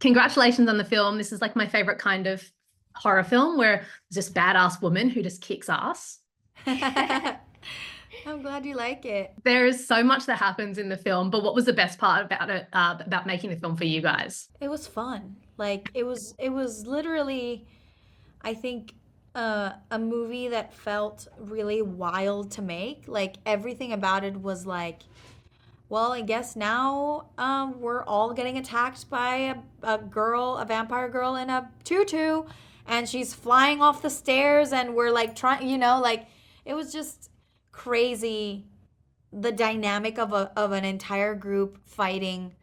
Congratulations on the film. This is like my favorite kind of horror film where there's this badass woman who just kicks ass. I'm glad you like it. There is so much that happens in the film, but what was the best part about it, about making the film for you guys? It was fun. Like it was literally, I think, a movie that felt really wild to make. Like everything about it was like, well, I guess now we're all getting attacked by a girl, a vampire girl in a tutu, and she's flying off the stairs, and we're like trying, like it was just crazy. The dynamic of an entire group fighting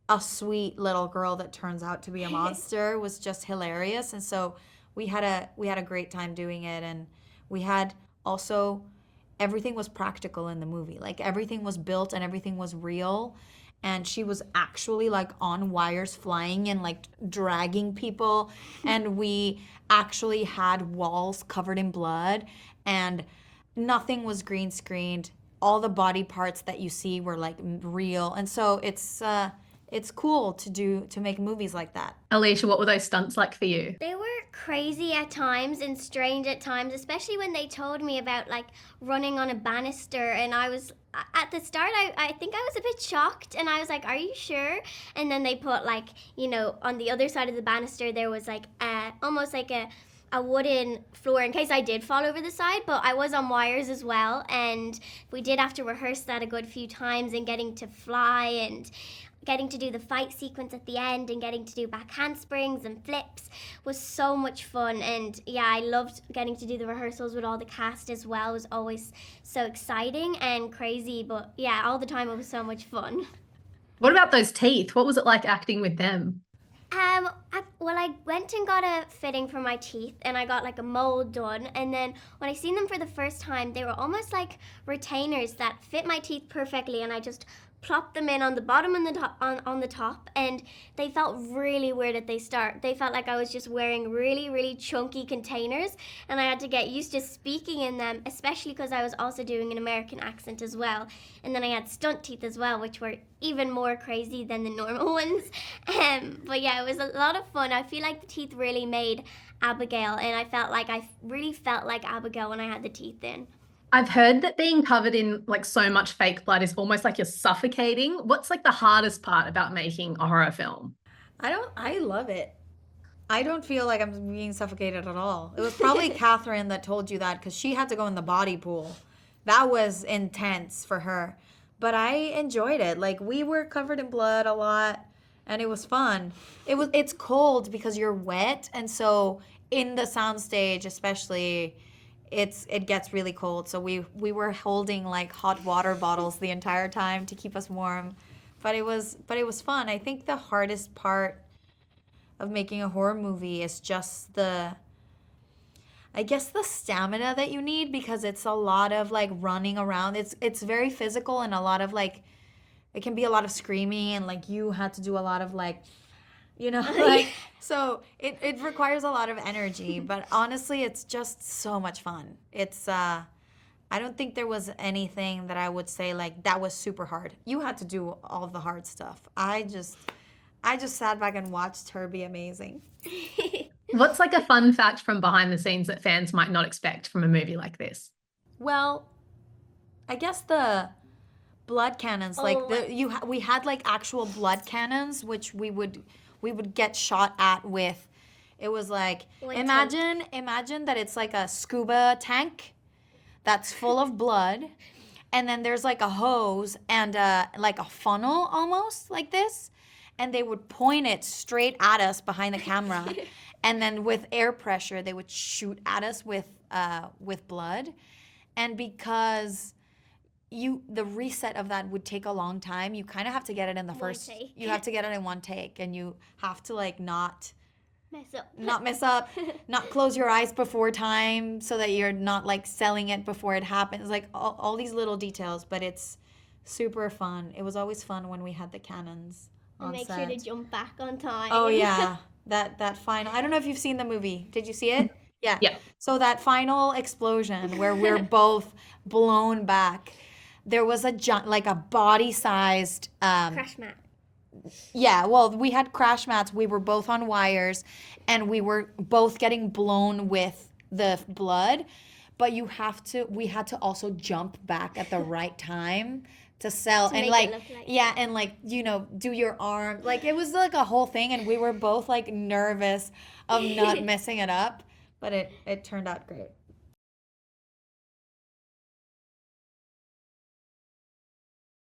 a sweet little girl that turns out to be a monster was just hilarious. And so we had a great time doing it, and we had also everything was practical in the movie. Like everything was built and everything was real. And she was actually like on wires flying and like dragging people. And we actually had walls covered in blood, and nothing was green screened. All the body parts that you see were like real. And so it's cool to make movies like that. Alicia, what were those stunts like for you? They were crazy at times and strange at times, especially when they told me about like running on a banister. And I was, at the start, I think I was a bit shocked, and I was like, are you sure? And then they put like, on the other side of the banister, there was like almost like a wooden floor in case I did fall over the side, but I was on wires as well, and we did have to rehearse that a good few times, and getting to fly and getting to do the fight sequence at the end and getting to do back handsprings and flips was so much fun. And yeah, I loved getting to do the rehearsals with all the cast as well. It was always so exciting and crazy, but yeah, all the time it was so much fun. What about those teeth? What was it like acting with them? I went and got a fitting for my teeth, and I got like a mold done. And then when I seen them for the first time, they were almost like retainers that fit my teeth perfectly, and I just plopped them in on the bottom and the top, on the top, and they felt really weird at the start. They felt like I was just wearing really, really chunky containers, and I had to get used to speaking in them, especially because I was also doing an American accent as well. And then I had stunt teeth as well, which were even more crazy than the normal ones. But yeah, it was a lot of fun. I feel like the teeth really made Abigail, and I really felt like Abigail when I had the teeth in. I've heard that being covered in like so much fake blood is almost like you're suffocating. What's like the hardest part about making a horror film? I love it. I don't feel like I'm being suffocated at all. It was probably Catherine that told you that because she had to go in the body pool. That was intense for her. But I enjoyed it. Like we were covered in blood a lot, and it was fun. It's cold because you're wet, and so in the soundstage especially it gets really cold. So we were holding like hot water bottles the entire time to keep us warm. But it was fun. I think the hardest part of making a horror movie is just I guess the stamina that you need, because it's a lot of like running around. It's very physical, and a lot of like it can be a lot of screaming, and like you had to do a lot of like like so it requires a lot of energy, but honestly it's just so much fun. It's I don't think there was anything that I would say like that was super hard. You had to do all of the hard stuff. I just sat back and watched her be amazing. What's like a fun fact from behind the scenes that fans might not expect from a movie like this? Well, I guess the blood cannons, like Oh, we had like actual blood cannons which we would get shot at with. It was like like imagine that it's like a scuba tank that's full of blood, and then there's like a hose and like a funnel almost like this, and they would point it straight at us behind the camera, and then with air pressure they would shoot at us with blood. And because the reset of that would take a long time, you kind of have to get it in the One first take. you have to get it in one take, and you have to like mess up. not mess up, not close your eyes before time so that you're not like selling it before it happens. Like all these little details, but it's super fun. It was always fun when we had the cannons And on make set. sure to jump back on time. Oh yeah, that final. I don't know if you've seen the movie. Did you see it? Yeah. Yeah. So that final explosion where we're both blown back, there was like a body-sized Crash mat. Yeah, well, we had crash mats. We were both on wires, and we were both getting blown with the blood. But we had to also jump back at the right time to sell. To And make like, it look like yeah, and like, do your arm. Like, it was like a whole thing, and we were both like nervous of not messing it up. But it turned out great.